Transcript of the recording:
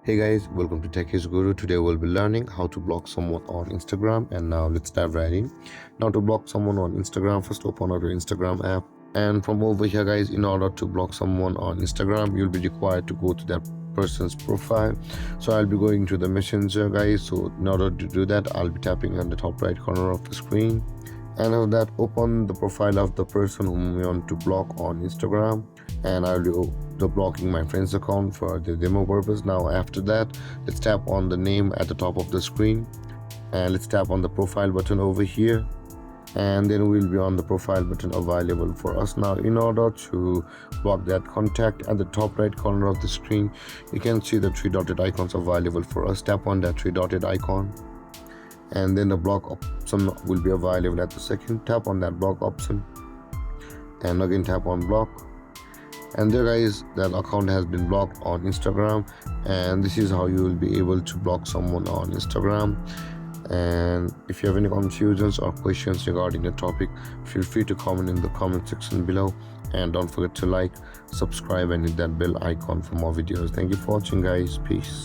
Hey guys, welcome to Tech is Guru. Today we'll be learning how to block someone on Instagram. And now let's dive right in. Now to block someone on Instagram, first open up your Instagram app. And from over here guys, in order to block someone on Instagram, you'll be required to go to that person's profile. So I'll be going to the messenger guys. So in order to do that, I'll be tapping on the top right corner of the screen. And after that, open the profile of the person whom you want to block on Instagram, and I'll do the blocking my friend's account for the demo purpose. Now after that, let's tap on the name at the top of the screen, and let's tap on the profile button over here, and then we'll be on the profile button available for us. Now in order to block that contact, at the top right corner of the screen you can see the three dotted icons available for us. Tap on that three dotted icon, and then the block option will be available at the second. Tap on that block option, and again tap on block, and there guys, that account has been blocked on Instagram. And this is how you will be able to block someone on Instagram. And if you have any confusions or questions regarding the topic, feel free to comment in the comment section below, and don't forget to like, subscribe, and hit that bell icon for more videos. Thank you for watching guys. Peace.